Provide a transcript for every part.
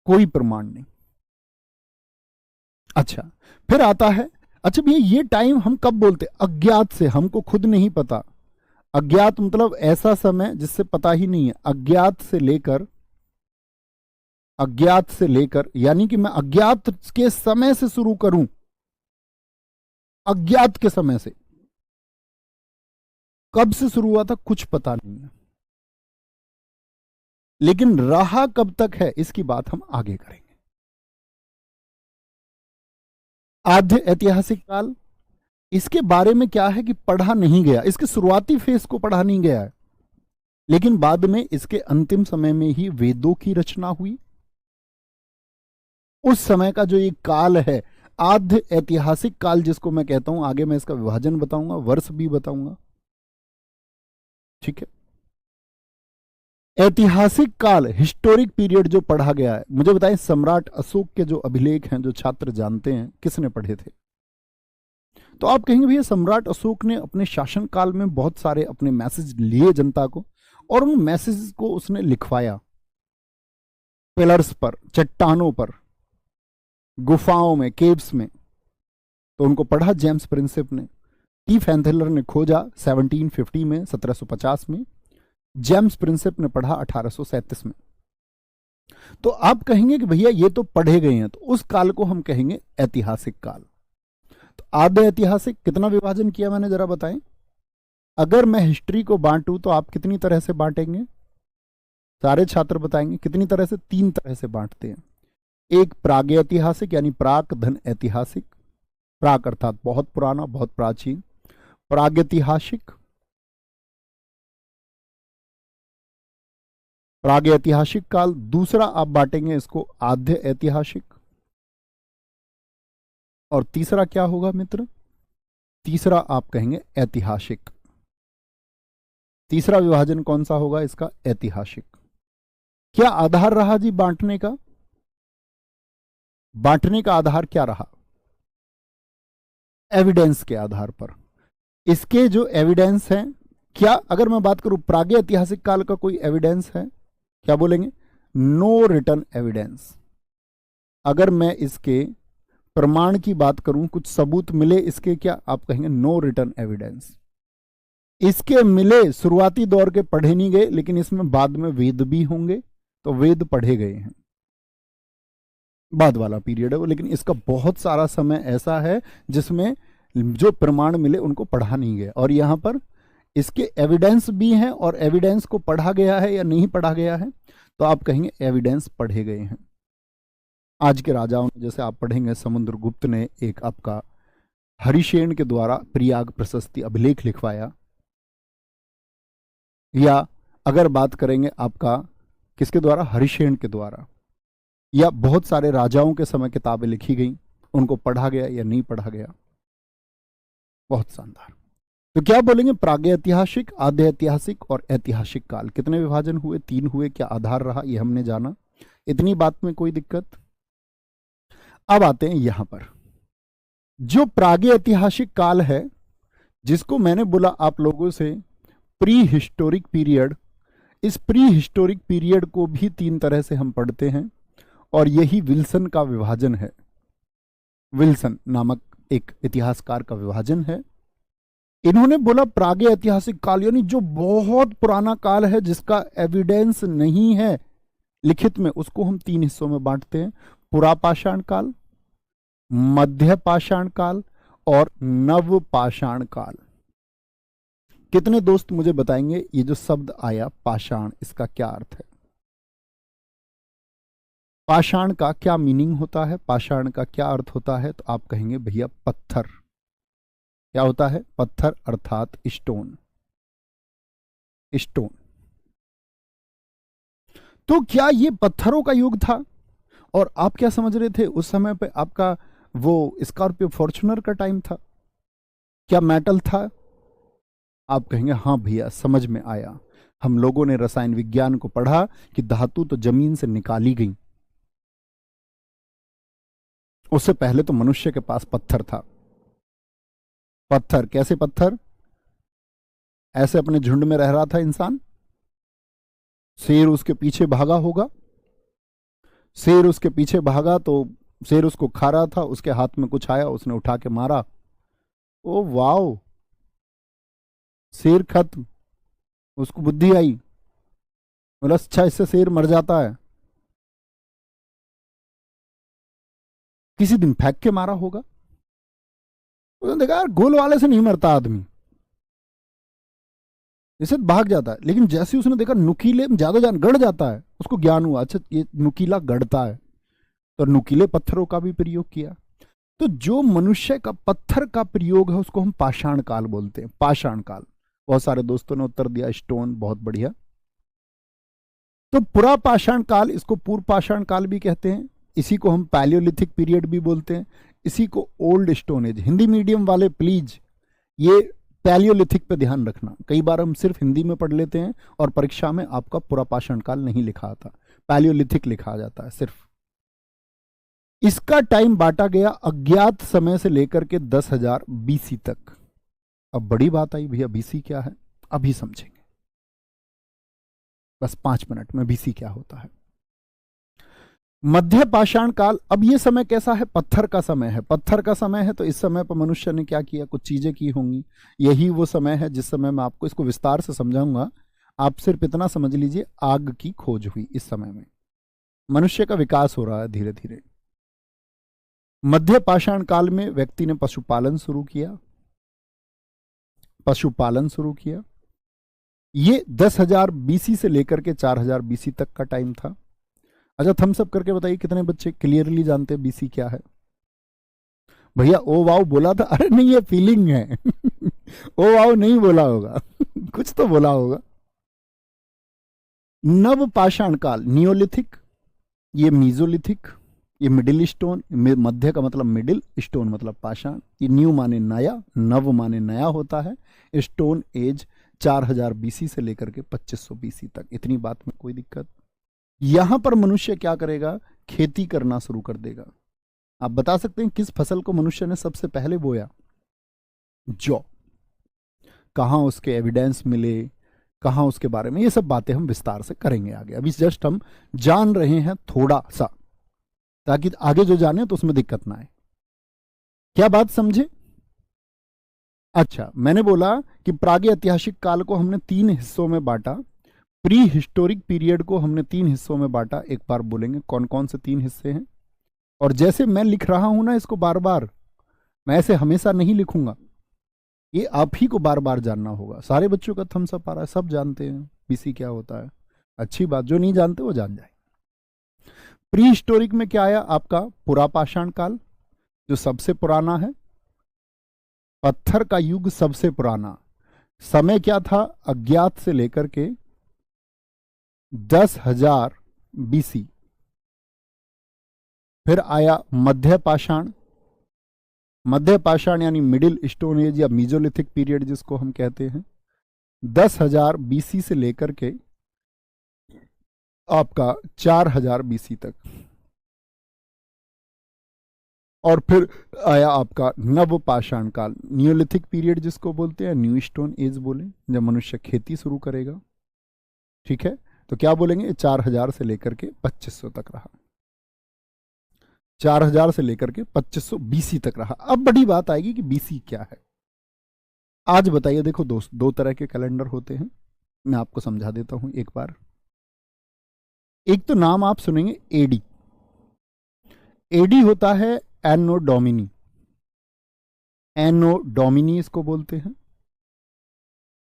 कोई प्रमाण नहीं। अच्छा, फिर आता है, अच्छा भैया ये टाइम हम कब बोलते? अज्ञात से, हमको खुद नहीं पता। अज्ञात मतलब ऐसा समय जिससे पता ही नहीं है। अज्ञात से लेकर यानी कि मैं अज्ञात के समय से शुरू करूं, अज्ञात के समय से, कब से शुरू हुआ था कुछ पता नहीं है, लेकिन रहा कब तक है इसकी बात हम आगे करेंगे। आद्य ऐतिहासिक काल, इसके बारे में क्या है कि पढ़ा नहीं गया, इसके शुरुआती फेस को पढ़ा नहीं गया है, लेकिन बाद में इसके अंतिम समय में ही वेदों की रचना हुई। उस समय का जो ये काल है, आद्य ऐतिहासिक काल जिसको मैं कहता हूं, आगे मैं इसका विभाजन बताऊंगा, वर्ष भी बताऊंगा, ठीक है। ऐतिहासिक काल, हिस्टोरिक पीरियड जो पढ़ा गया है, मुझे बताएं सम्राट अशोक के जो अभिलेख हैं, जो छात्र जानते हैं, किसने पढ़े थे? तो आप कहेंगे भैया सम्राट अशोक ने अपने शासन काल में बहुत सारे अपने मैसेज लिए जनता को, और उन मैसेज को उसने लिखवाया पिलर्स पर, चट्टानों पर, गुफाओं में, केव्स में। तो उनको पढ़ा जेम्स प्रिंसेप ने, टी फैंथेलर ने खोजा 1750 में, 1750 में, जेम्स प्रिंसेप ने पढ़ा 1837 में। तो आप कहेंगे कि भैया ये तो पढ़े गए हैं, तो उस काल को हम कहेंगे ऐतिहासिक काल। तो आद्य ऐतिहासिक कितना विभाजन किया मैंने, जरा बताएं। अगर मैं हिस्ट्री को बांटूं तो आप कितनी तरह से बांटेंगे? सारे छात्र बताएंगे कितनी तरह से। 3 तरह से बांटते हैं। एक प्रागैतिहासिक यानी प्राक धन ऐतिहासिक, प्राक अर्थात बहुत पुराना, बहुत प्राचीन, प्रागैतिहासिक, प्रागैतिहासिक काल। दूसरा आप बांटेंगे इसको आद्य ऐतिहासिक। और तीसरा क्या होगा मित्र? तीसरा आप कहेंगे ऐतिहासिक। तीसरा विभाजन कौन सा होगा इसका? ऐतिहासिक। क्या आधार रहा जी बांटने का? बांटने का आधार क्या रहा? एविडेंस के आधार पर। इसके जो एविडेंस हैं, क्या अगर मैं बात करूं प्रागैतिहासिक काल का कोई एविडेंस है? क्या बोलेंगे? No return evidence. अगर मैं इसके प्रमाण की बात करूं, कुछ सबूत मिले इसके, क्या आप कहेंगे? No return evidence. इसके मिले, शुरुआती दौर के पढ़े नहीं गए, लेकिन इसमें बाद में वेद भी होंगे, तो वेद पढ़े गए हैं, बाद वाला पीरियड है वो। लेकिन इसका बहुत सारा समय ऐसा है जिसमें जो प्रमाण मिले उनको पढ़ा नहीं गया, और यहां पर इसके एविडेंस भी हैं, और एविडेंस को पढ़ा गया है या नहीं पढ़ा गया है, तो आप कहेंगे एविडेंस पढ़े गए हैं। आज के राजाओं ने, जैसे आप पढ़ेंगे समुद्रगुप्त ने एक आपका हरिशेन के द्वारा प्रयाग प्रशस्ति अभिलेख लिखवाया, या अगर बात करेंगे आपका किसके द्वारा? हरिशेन के द्वारा। या बहुत सारे राजाओं के समय किताबें लिखी गई, उनको पढ़ा गया या नहीं पढ़ा गया। बहुत शानदार। तो क्या बोलेंगे? प्रागैतिहासिक, आद्य ऐतिहासिक और ऐतिहासिक काल। कितने विभाजन हुए? 3 हुए। क्या आधार रहा ये हमने जाना। इतनी बात में कोई दिक्कत? अब आते हैं यहां पर, जो प्रागैतिहासिक काल है, जिसको मैंने बोला आप लोगों से प्री हिस्टोरिक पीरियड, इस प्री हिस्टोरिक पीरियड को भी 3 तरह से हम पढ़ते हैं, और यही विल्सन का विभाजन है। विल्सन नामक एक इतिहासकार का विभाजन है। इन्होंने बोला प्रागैतिहासिक काल यानी जो बहुत पुराना काल है, जिसका एविडेंस नहीं है लिखित में, उसको हम 3 हिस्सों में बांटते हैं। पुरापाषाण काल, मध्य पाषाण काल और नवपाषाण काल। कितने दोस्त मुझे बताएंगे ये जो शब्द आया पाषाण, इसका क्या अर्थ है? पाषाण का क्या मीनिंग होता है? पाषाण का क्या अर्थ होता है? तो आप कहेंगे भैया पत्थर। क्या होता है? पत्थर अर्थात स्टोन। स्टोन। तो क्या ये पत्थरों का युग था? और आप क्या समझ रहे थे उस समय पे? आपका वो स्कॉर्पियो फॉर्च्यूनर का टाइम था? क्या मेटल था? आप कहेंगे हाँ भैया समझ में आया, हम लोगों ने रसायन विज्ञान को पढ़ा कि धातु तो जमीन से निकाली गई, उससे पहले तो मनुष्य के पास पत्थर था। पत्थर कैसे? पत्थर ऐसे अपने झुंड में रह रहा था इंसान, शेर उसके पीछे भागा होगा, शेर उसके पीछे भागा तो शेर उसको खा रहा था, उसके हाथ में कुछ आया, उसने उठा के मारा, ओ वाओ, शेर खत्म। उसको बुद्धि आई, बोला अच्छा इससे शेर मर जाता है। किसी दिन फेंक के मारा होगा, उसने देखा यार गोल वाले से नहीं मरता आदमी, इसे भाग जाता है। लेकिन जैसे उसने देखा नुकीले में ज्यादा जान गड़ जाता है, उसको ज्ञान हुआ अच्छा ये नुकीला गड़ता है, तो नुकीले पत्थरों का भी प्रयोग किया। तो जो मनुष्य का पत्थर का प्रयोग है उसको हम पाषाण काल बोलते हैं, पाषाण काल। बहुत सारे दोस्तों ने उत्तर दिया स्टोन, बहुत बढ़िया। तो पुरा पाषाण काल, इसको पूर्व पाषाण काल भी कहते हैं, इसी को हम पैलियोलिथिक पीरियड भी बोलते हैं, इसी को old stone age. Hindi medium वाले प्लीज ये पैलियोलिथिक पे ध्यान रखना, कई बार हम सिर्फ हिंदी में पढ़ लेते हैं और परीक्षा में आपका पुरा पाषाण काल नहीं लिखा आता, पैलियोलिथिक लिखा जाता है सिर्फ। इसका टाइम बांटा गया अज्ञात समय से लेकर के 10,000 बीसी तक। अब बड़ी बात आई भैया बीसी क्या है, अभी समझेंगे, बस 5 मिनट में बीसी क्या होता है। मध्य पाषाण काल, अब ये समय कैसा है, पत्थर का समय है, पत्थर का समय है, तो इस समय पर मनुष्य ने क्या किया, कुछ चीजें की होंगी। यही वो समय है जिस समय मैं आपको इसको विस्तार से समझाऊंगा, आप सिर्फ इतना समझ लीजिए आग की खोज हुई इस समय में, मनुष्य का विकास हो रहा है धीरे धीरे। मध्य पाषाण काल में व्यक्ति ने पशुपालन शुरू किया, पशुपालन शुरू किया। ये 10,000 बीसी से लेकर के 4,000 बीसी तक का टाइम था। अच्छा थम्स अप करके बताइए कितने बच्चे क्लियरली जानते हैं बीसी क्या है। भैया ओ वाओ बोला था, अरे नहीं ये फीलिंग है ओ वाओ नहीं बोला होगा कुछ तो बोला होगा। नव पाषाण काल, नियोलिथिक, ये मीजोलिथिक, ये मिडिल स्टोन, मध्य का मतलब मिडिल, स्टोन मतलब पाषाण। ये न्यू माने नया, नव माने नया होता है। स्टोन एज 4,000 बीसी से लेकर के 2500 बीसी तक, इतनी बात में कोई दिक्कत। यहां पर मनुष्य क्या करेगा, खेती करना शुरू कर देगा। आप बता सकते हैं किस फसल को मनुष्य ने सबसे पहले बोया, जौ। कहां उसके एविडेंस मिले, कहां उसके बारे में, ये सब बातें हम विस्तार से करेंगे आगे, अभी जस्ट हम जान रहे हैं थोड़ा सा, ताकि आगे जो जाने तो उसमें दिक्कत ना आए। क्या बात समझे। अच्छा मैंने बोला कि प्रागैतिहासिक काल को हमने 3 हिस्सों में बांटा, प्री हिस्टोरिक पीरियड को हमने 3 हिस्सों में बांटा। एक बार बोलेंगे कौन कौन से 3 हिस्से हैं। और जैसे मैं लिख रहा हूं ना इसको बार बार, मैं ऐसे हमेशा नहीं लिखूंगा, ये आप ही को बार बार जानना होगा। सारे बच्चों का थम्स अप आ रहा है, सब जानते हैं बीसी क्या होता है, अच्छी बात, जो नहीं जानते वो जान जाए। प्री हिस्टोरिक में क्या आया आपका, पुरा पाषाण काल जो सबसे पुराना है, पत्थर का युग सबसे पुराना समय क्या था, अज्ञात से लेकर के 10,000 बीसी। फिर आया मध्य पाषाण, मध्य पाषाण यानी मिडिल स्टोन एज या मीजोलिथिक पीरियड जिसको हम कहते हैं, 10,000 बीसी से लेकर के आपका 4,000 बीसी तक। और फिर आया आपका नव पाषाण काल, न्यूलिथिक पीरियड जिसको बोलते हैं, न्यू स्टोन एज बोले, जब मनुष्य खेती शुरू करेगा। ठीक है, तो क्या बोलेंगे, 4,000 से लेकर के 2500 तक रहा, 4,000 से लेकर के 2500 बीसी तक रहा। अब बड़ी बात आएगी कि बीसी क्या है। आज बताइए, देखो दोस्त, 2 तरह के कैलेंडर होते हैं, मैं आपको समझा देता हूं एक बार। एक तो नाम आप सुनेंगे एडी, एडी होता है एनो डोमिनी, एनो डोमिनी इसको बोलते हैं।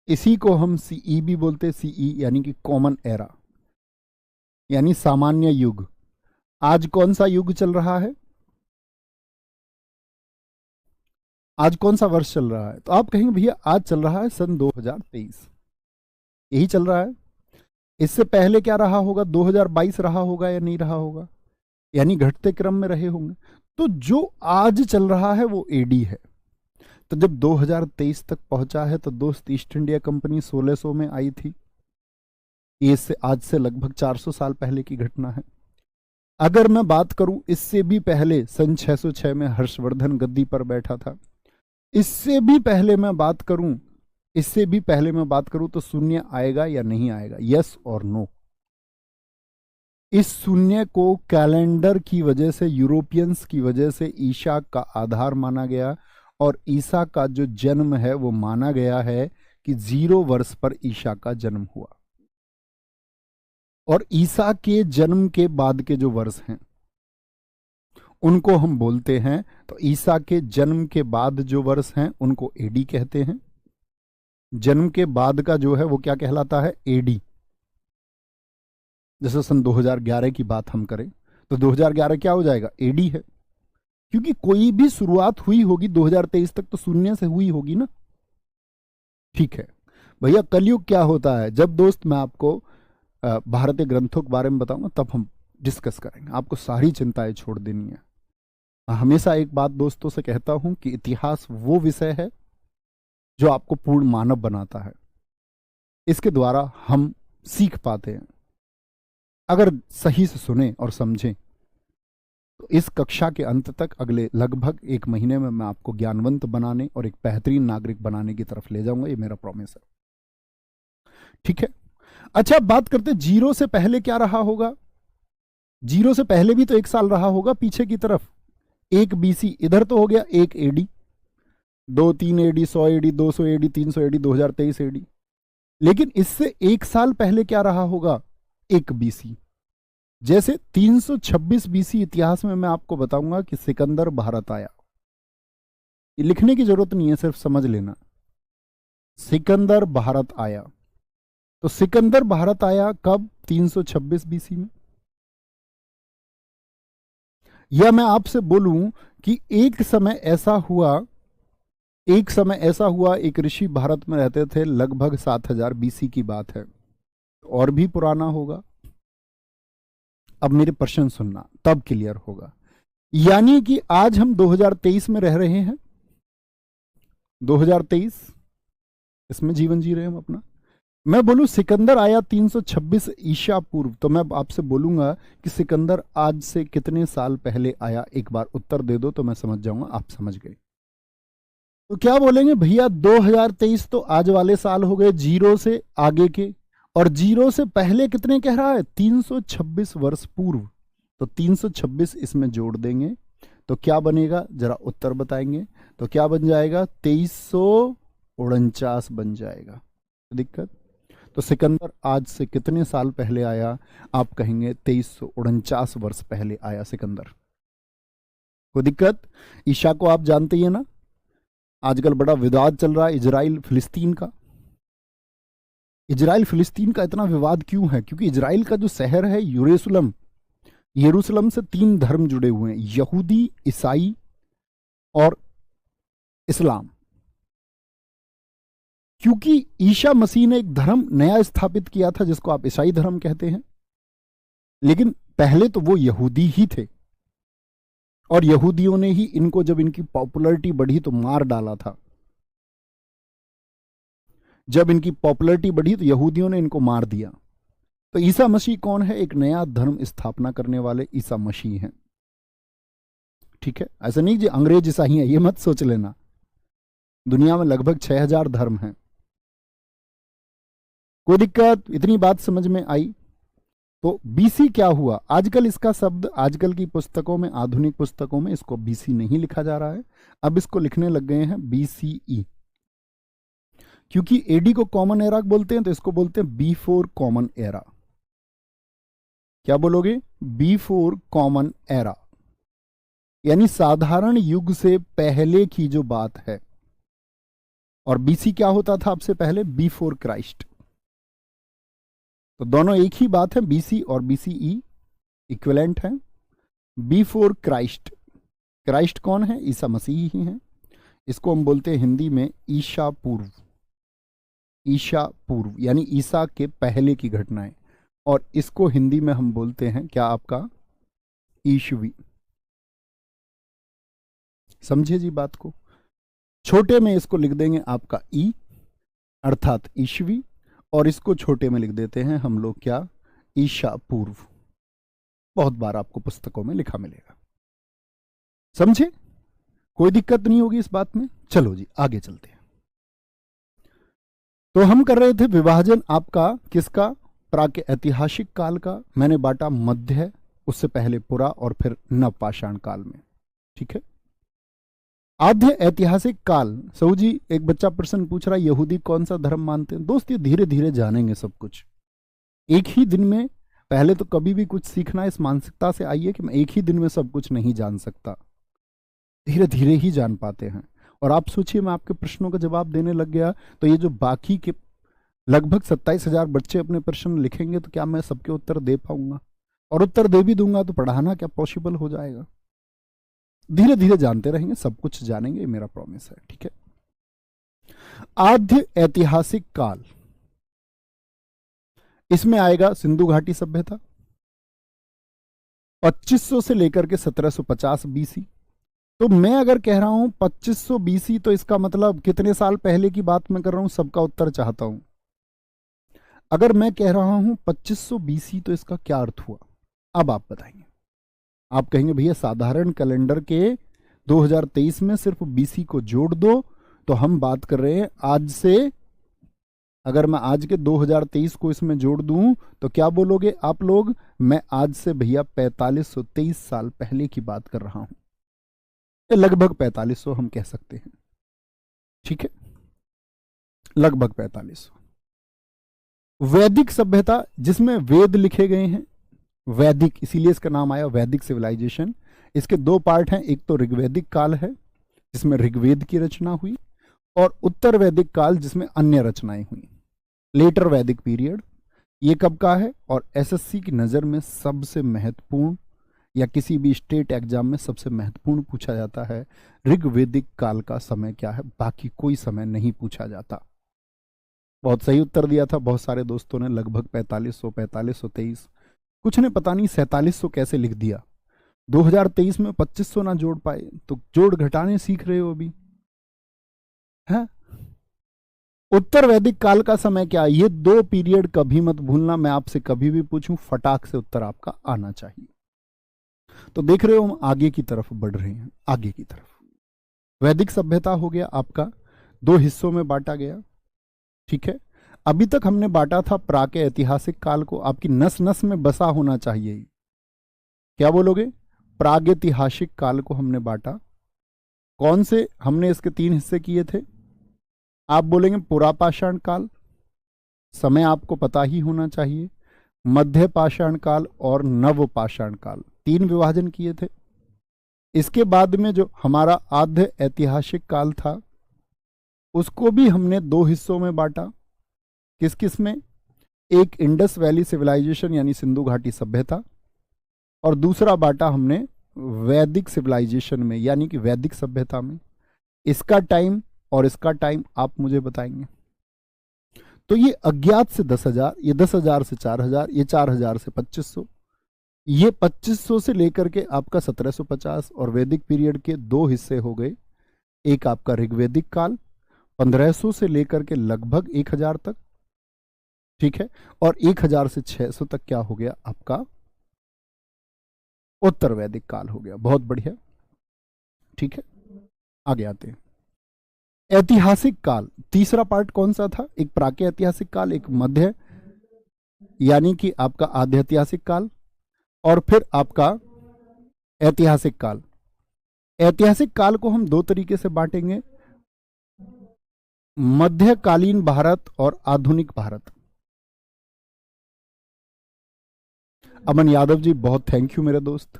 इसी को हम सीई भी बोलते हैं, सीई यानी कि कॉमन एरा, यानी सामान्य युग। आज कौन सा युग चल रहा है, आज कौन सा वर्ष चल रहा है, तो आप कहेंगे भैया आज चल रहा है सन 2023, यही चल रहा है। इससे पहले क्या रहा होगा, 2022 रहा होगा या नहीं रहा होगा, यानी घटते क्रम में रहे होंगे। तो जो आज चल रहा है वो एडी है। तो जब 2023 तक पहुंचा है तो दोस्त ईस्ट इंडिया कंपनी 1600 में आई थी, ये से आज से लगभग 400 साल पहले की घटना है। अगर मैं बात करूं इससे भी पहले, सन 606 में हर्षवर्धन गद्दी पर बैठा था। इससे भी पहले मैं बात करूं, इससे भी पहले मैं बात करूं तो शून्य आएगा या नहीं आएगा, यस और नो। इस शून्य को कैलेंडर की वजह से, यूरोपियंस की वजह से ईसा का आधार माना गया, और ईसा का जो जन्म है वो माना गया है कि 0 वर्ष पर ईसा का जन्म हुआ। और ईसा के जन्म के बाद के जो वर्ष हैं उनको हम बोलते हैं, तो ईसा के जन्म के बाद जो वर्ष हैं उनको एडी कहते हैं। जन्म के बाद का जो है वो क्या कहलाता है? एडी। जैसे सन 2011 की बात हम करें तो 2011 क्या हो जाएगा? एडी है, क्योंकि कोई भी शुरुआत हुई होगी 2023 तक तो शून्य से हुई होगी ना। ठीक है भैया, कलयुग क्या होता है? जब दोस्त मैं आपको भारतीय ग्रंथों के बारे में बताऊंगा तब हम डिस्कस करेंगे, आपको सारी चिंताएं छोड़ देनी है। हमेशा एक बात दोस्तों से कहता हूं कि इतिहास वो विषय है जो आपको पूर्ण मानव बनाता है। इसके द्वारा हम सीख पाते हैं। अगर सही से सुने और समझें तो इस कक्षा के अंत तक, अगले लगभग 1 महीने में मैं आपको ज्ञानवंत बनाने और एक बेहतरीन नागरिक बनाने की तरफ ले जाऊंगा, ये मेरा प्रॉमिस है। ठीक है, अच्छा बात करते 0 से पहले क्या रहा होगा? 0 से पहले भी तो 1 साल रहा होगा पीछे की तरफ। 1 BC इधर तो हो गया, 1 AD, 2 3 AD, 100 AD, 200 AD, 300 AD, 2023 AD। लेकिन इससे 1 साल पहले क्या रहा होगा? 1 BC। जैसे 326 BC इतिहास में मैं आपको बताऊंगा कि सिकंदर भारत आया। ये लिखने की जरूरत नहीं है, सिर्फ समझ लेना। सिकंदर भारत आया, तो सिकंदर भारत आया कब? 326 BC में। या मैं आपसे बोलूं कि एक समय ऐसा हुआ, एक ऋषि भारत में रहते थे, लगभग 7000 BC की बात है, और भी पुराना होगा। अब मेरे प्रश्न सुनना, तब क्लियर होगा। यानी कि आज हम 2023 में रह रहे हैं, 2023 इसमें जीवन जी रहे हैं हम अपना। मैं बोलूं सिकंदर आया 326 ईसा पूर्व, तो मैं आपसे बोलूंगा कि सिकंदर आज से कितने साल पहले आया? एक बार उत्तर दे दो तो मैं समझ जाऊंगा आप समझ गए। तो क्या बोलेंगे भैया? 2023 तो आज वाले साल हो गए, 0 से आगे के, और 0 से पहले कितने कह रहा है? 326 वर्ष पूर्व। तो 326 इसमें जोड़ देंगे तो क्या बनेगा? जरा उत्तर बताएंगे। तो क्या बन जाएगा? 2349 बन जाएगा। दिक्कत? तो सिकंदर आज से कितने साल पहले आया? आप कहेंगे 2349 वर्ष पहले आया सिकंदर। कोई दिक्कत? ईशा को आप जानते ही है ना, आजकल बड़ा विवाद चल रहा है इजराइल फिलिस्तीन का। इजराइल फिलिस्तीन का इतना विवाद क्यों है? क्योंकि इजराइल का जो शहर है यरूशलेम, यरूशलेम से 3 धर्म जुड़े हुए हैं, यहूदी, ईसाई और इस्लाम। क्योंकि ईसा मसीह ने एक धर्म नया स्थापित किया था जिसको आप ईसाई धर्म कहते हैं, लेकिन पहले तो वो यहूदी ही थे, और यहूदियों ने ही इनको, जब इनकी पॉपुलैरिटी बढ़ी तो मार डाला था। जब इनकी पॉपुलैरिटी बढ़ी तो यहूदियों ने इनको मार दिया। तो ईसा मसीह कौन है? एक नया धर्म स्थापना करने वाले ईसा मसीह हैं। ठीक है, ऐसा नहीं जी अंग्रेज ईसाई हैं, ये मत सोच लेना। दुनिया में लगभग 6000 धर्म हैं। कोई दिक्कत? इतनी बात समझ में आई? तो बीसी क्या हुआ? आजकल इसका शब्द, आजकल की पुस्तकों में, आधुनिक पुस्तकों में इसको बीसी नहीं लिखा जा रहा है, अब इसको लिखने लग गए हैं बीसीई। क्योंकि एडी को कॉमन एरा बोलते हैं तो इसको बोलते हैं बिफोर कॉमन एरा। क्या बोलोगे? बिफोर कॉमन एरा, यानी साधारण युग से पहले की जो बात है। और बीसी क्या होता था आपसे पहले? Before Christ. तो दोनों एक ही बात है, बीसी और बीसीई इक्विवेलेंट है। बिफोर क्राइस्ट, क्राइस्ट कौन है? ईसा मसीह ही है। इसको हम बोलते हैं हिंदी में ईशा पूर्व। ईशा पूर्व यानी ईसा के पहले की घटनाएं, और इसको हिंदी में हम बोलते हैं क्या आपका? ईशवी। समझे जी बात को? छोटे में इसको लिख देंगे आपका ई अर्थात ईशवी, और इसको छोटे में लिख देते हैं हम लोग क्या? ईशा पूर्व। बहुत बार आपको पुस्तकों में लिखा मिलेगा। समझे? कोई दिक्कत नहीं होगी इस बात में। चलो जी आगे चलते हैं। तो हम कर रहे थे विभाजन आपका किसका? प्राक ऐतिहासिक काल का, मैंने बांटा मध्य, उससे पहले पुरा और फिर नवपाषाण काल में। ठीक है। आद्य ऐतिहासिक काल, सऊ जी एक बच्चा प्रश्न पूछ रहा है यहूदी कौन सा धर्म मानते हैं। दोस्त ये धीरे धीरे जानेंगे सब कुछ, एक ही दिन में। पहले तो कभी भी कुछ सीखना इस मानसिकता से आइए कि मैं एक ही दिन में सब कुछ नहीं जान सकता, धीरे धीरे ही जान पाते हैं। और आप सोचिए मैं आपके प्रश्नों का जवाब देने लग गया तो ये जो बाकी के लगभग 27,000 बच्चे अपने प्रश्न लिखेंगे तो क्या मैं सबके उत्तर दे पाऊंगा? और उत्तर दे भी दूंगा तो पढ़ाना क्या पॉसिबल हो जाएगा? धीरे धीरे जानते रहेंगे, सब कुछ जानेंगे, ये मेरा प्रॉमिस है। ठीक है। आद्य ऐतिहासिक काल, इसमें आएगा सिंधु घाटी सभ्यता 2500 से लेकर के 1750 बीसी। तो मैं अगर कह रहा हूं 2500 बीसी तो इसका मतलब कितने साल पहले की बात मैं कर रहा हूं, सबका उत्तर चाहता हूं। अगर मैं कह रहा हूं 2500 बीसी तो इसका क्या अर्थ हुआ? अब आप बताएंगे। आप कहेंगे भैया साधारण कैलेंडर के 2023 में सिर्फ बीसी को जोड़ दो, तो हम बात कर रहे हैं आज से। अगर मैं आज के 2023 को इसमें जोड़ दूं तो क्या बोलोगे आप लोग? मैं आज से भैया 4523 साल पहले की बात कर रहा हूं, लगभग 4500 हम कह सकते हैं। ठीक है, लगभग 4500। वैदिक सभ्यता, जिसमें वेद लिखे गए हैं, वैदिक इसीलिए इसका नाम आया वैदिक सिविलाइजेशन। इसके दो पार्ट हैं, एक तो ऋग्वैदिक काल है जिसमें ऋग्वेद की रचना हुई, और उत्तर वैदिक काल जिसमें अन्य रचनाएं हुई, लेटर वैदिक पीरियड। ये कब का है? और एसएससी की नज़र में सबसे महत्वपूर्ण या किसी भी स्टेट एग्जाम में सबसे महत्वपूर्ण पूछा जाता है ऋग्वैदिक काल का समय क्या है, बाकी कोई समय नहीं पूछा जाता। बहुत सही उत्तर दिया था बहुत सारे दोस्तों ने, लगभग 4500, 4523। कुछ ने पता नहीं 4700 कैसे लिख दिया। 2023 में 2500 ना जोड़ पाए तो जोड़ घटाने सीख रहे हो अभी है। उत्तर वैदिक काल का समय क्या? ये दो पीरियड कभी मत भूलना, मैं आपसे कभी भी पूछूं फटाक से उत्तर आपका आना चाहिए। तो देख रहे हो हम आगे की तरफ बढ़ रहे हैं, आगे की तरफ। वैदिक सभ्यता हो गया आपका, दो हिस्सों में बांटा गया। ठीक है। अभी तक हमने बांटा था प्राक ऐतिहासिक काल को, आपकी नस नस में बसा होना चाहिए। क्या बोलोगे? प्रागैतिहासिक काल को हमने बांटा। कौन से? हमने इसके 3 हिस्से किए थे। आप बोलेंगे पुरापाषाण काल, समय आपको पता ही होना चाहिए, मध्य पाषाण काल और नवपाषाण काल, 3 विभाजन किए थे। इसके बाद में जो हमारा आद्य ऐतिहासिक काल था उसको भी हमने 2 हिस्सों में बांटा। किस किस में? एक इंडस वैली सिविलाइजेशन यानी सिंधु घाटी सभ्यता, और दूसरा बांटा हमने वैदिक सिविलाइजेशन में यानी कि वैदिक सभ्यता में। इसका टाइम और इसका टाइम आप मुझे बताएंगे। तो ये अज्ञात से 10,000, ये 10,000 से 4,000, ये 4,000 से 2500, ये 2500 से लेकर के आपका 1750, और वैदिक पीरियड के 2 हिस्से हो गए। एक आपका ऋग्वैदिक काल 1500 से लेकर के लगभग 1000 तक, ठीक है, और 1000 से 600 तक क्या हो गया आपका उत्तर वैदिक काल हो गया। बहुत बढ़िया। ठीक है, आगे आते हैं। ऐतिहासिक काल, तीसरा पार्ट कौन सा था? एक प्राक ऐतिहासिक काल, एक मध्य यानी कि आपका आद्य ऐतिहासिक काल, और फिर आपका ऐतिहासिक काल। ऐतिहासिक काल को हम 2 तरीके से बांटेंगे, मध्यकालीन भारत और आधुनिक भारत। अमन यादव जी बहुत थैंक यू मेरे दोस्त।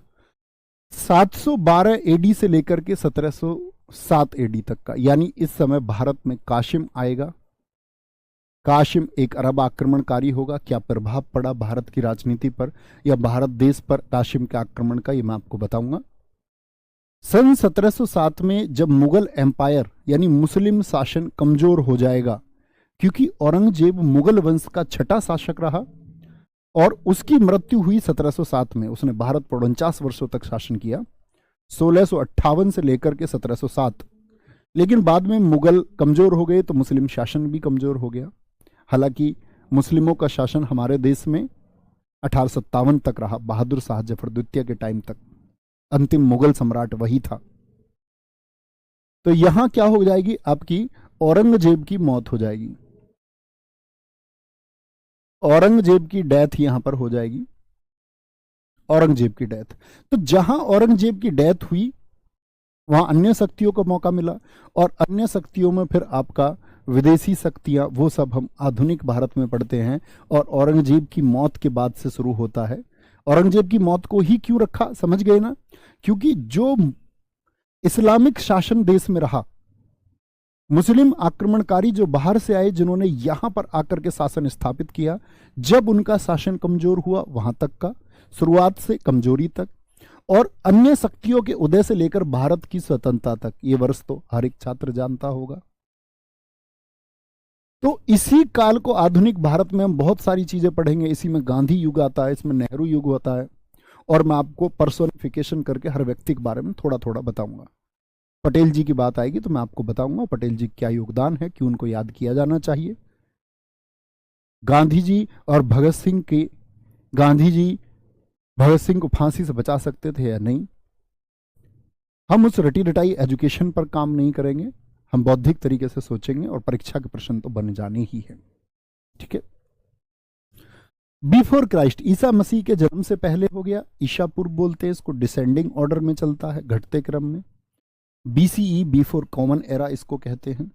712 एडी से लेकर के 1707 एडी तक का, यानी इस समय भारत में काशिम आएगा। काशिम एक अरब आक्रमणकारी होगा। क्या प्रभाव पड़ा भारत की राजनीति पर या भारत देश पर काशिम के आक्रमण का, ये मैं आपको बताऊंगा। सन 1707 में जब मुगल एम्पायर यानी मुस्लिम शासन कमजोर हो जाएगा, क्योंकि औरंगजेब मुगल वंश का 6ठा शासक रहा और उसकी मृत्यु हुई 1707 में। उसने भारत पर 49 वर्षों तक शासन किया, 1658 से लेकर के 1707। लेकिन बाद में मुगल कमजोर हो गए तो मुस्लिम शासन भी कमजोर हो गया। हालांकि मुस्लिमों का शासन हमारे देश में 1857 तक रहा, बहादुर शाह जफर द्वितीय के टाइम तक। अंतिम मुगल सम्राट वही था। तो यहां क्या हो जाएगी आपकी, औरंगजेब की मौत हो जाएगी। औरंगजेब की डेथ यहां पर हो जाएगी, औरंगजेब की डेथ। तो जहां औरंगजेब की डेथ हुई वहां अन्य शक्तियों को मौका मिला, और अन्य शक्तियों में फिर आपका विदेशी शक्तियां, वो सब हम आधुनिक भारत में पढ़ते हैं। और औरंगजेब की मौत के बाद से शुरू होता है। औरंगजेब की मौत को ही क्यों रखा, समझ गए ना? क्योंकि जो इस्लामिक शासन देश में रहा, मुस्लिम आक्रमणकारी जो बाहर से आए, जिन्होंने यहां पर आकर के शासन स्थापित किया, जब उनका शासन कमजोर हुआ, वहां तक का, शुरुआत से कमजोरी तक, और अन्य शक्तियों के उदय से लेकर भारत की स्वतंत्रता तक, ये वर्ष तो हर एक छात्र जानता होगा। तो इसी काल को आधुनिक भारत में हम बहुत सारी चीजें पढ़ेंगे। इसी में गांधी युग आता है, इसमें नेहरू युग होता है, और मैं आपको पर्सोनिफिकेशन करके हर व्यक्ति के बारे में थोड़ा थोड़ा बताऊंगा। पटेल जी की बात आएगी तो मैं आपको बताऊंगा पटेल जी क्या योगदान है, क्यों उनको याद किया जाना चाहिए। गांधी जी और भगत सिंह के, गांधी जी भगत सिंह को फांसी से बचा सकते थे या नहीं। हम उस रटी रटाई एजुकेशन पर काम नहीं करेंगे, हम बौद्धिक तरीके से सोचेंगे, और परीक्षा के प्रश्न तो बन जाने ही है। ठीक है। बिफोर क्राइस्ट, ईसा मसीह के जन्म से पहले हो गया। ईसा पूर्व बोलते हैं इसको, डिसेंडिंग ऑर्डर में चलता है, घटते क्रम में। बीसीई, बिफोर कॉमन एरा इसको कहते हैं।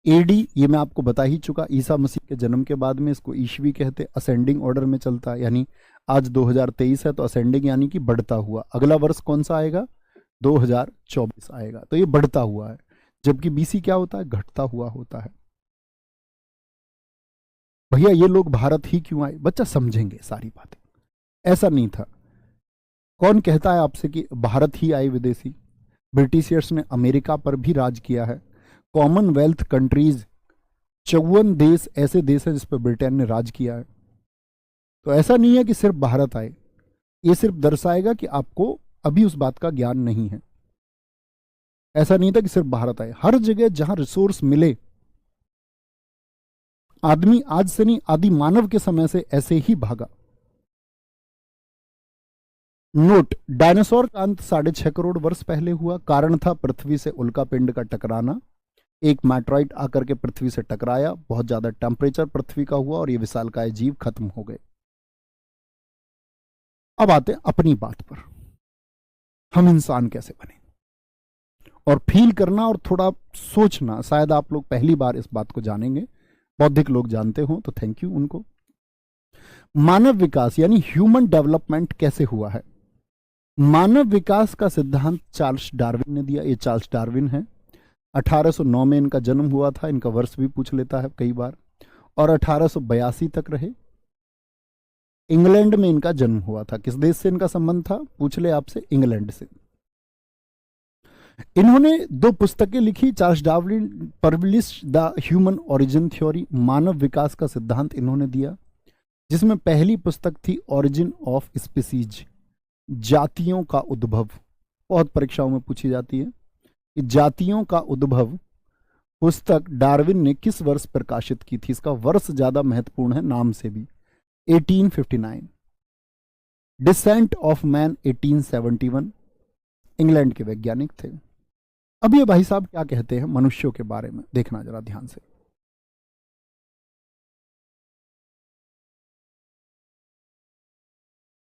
एडी, ये मैं आपको बता ही चुका, ईसा मसीह के जन्म के बाद में इसको ईस्वी कहते, असेंडिंग ऑर्डर में चलता है। यानी आज 2023 है तो असेंडिंग यानी कि बढ़ता हुआ। अगला वर्ष कौन सा आएगा? 2024 आएगा, तो ये बढ़ता हुआ है। जबकि बीसी क्या होता है? घटता हुआ होता है। भैया ये लोग भारत ही क्यों आए? बच्चा समझेंगे सारी बातें। ऐसा नहीं था। कौन कहता है आपसे कि भारत ही आए विदेशी? ब्रिटिशियर्स ने अमेरिका पर भी राज किया है। कॉमनवेल्थ कंट्रीज, 54 देश ऐसे देश हैं जिस पर ब्रिटेन ने राज किया है। तो ऐसा नहीं है कि सिर्फ भारत आए। ये सिर्फ दर्शाएगा कि आपको अभी उस बात का ज्ञान नहीं है। ऐसा नहीं था कि सिर्फ भारत आए, हर जगह जहां रिसोर्स मिले, आदमी आज से नहीं, आदि मानव के समय से ऐसे ही भागा। नोट, डायनासोर का अंत 6.5 करोड़ वर्ष पहले हुआ। कारण था पृथ्वी से उल्का पिंड का टकराना। एक मैट्रॉइड आकर के पृथ्वी से टकराया, बहुत ज्यादा टेम्परेचर पृथ्वी का हुआ और ये विशालकाय जीव खत्म हो गए। अब आते हैं अपनी बात पर, हम इंसान कैसे बने, और फील करना और थोड़ा सोचना। शायद आप लोग पहली बार इस बात को जानेंगे, बौद्धिक लोग जानते हो तो थैंक यू उनको। मानव विकास यानी ह्यूमन डेवलपमेंट कैसे हुआ है? मानव विकास का सिद्धांत चार्ल्स डार्विन ने दिया। ये चार्ल्स डार्विन है, 1809 में इनका जन्म हुआ था। इनका वर्ष भी पूछ लेता है कई बार, और 1882 तक रहे। इंग्लैंड में इनका जन्म हुआ था। किस देश से इनका संबंध था? पूछ ले आपसे, इंग्लैंड से। इन्होंने 2 पुस्तकें लिखी। Charles Darwin published the human origin theory, मानव विकास का सिद्धांत इन्होंने दिया, जिसमें पहली पुस्तक थी ओरिजिन ऑफ स्पीसीज, जातियों का उद्भव। बहुत परीक्षाओं में पूछी जाती है कि जातियों का उद्भव पुस्तक डार्विन ने किस वर्ष प्रकाशित की थी। इसका वर्ष ज्यादा महत्वपूर्ण है नाम से भी, 1859। डिसेंट ऑफ मैन 1871, इंग्लैंड के वैज्ञानिक थे। अब ये भाई साहब क्या कहते हैं मनुष्यों के बारे में, देखना जरा ध्यान से।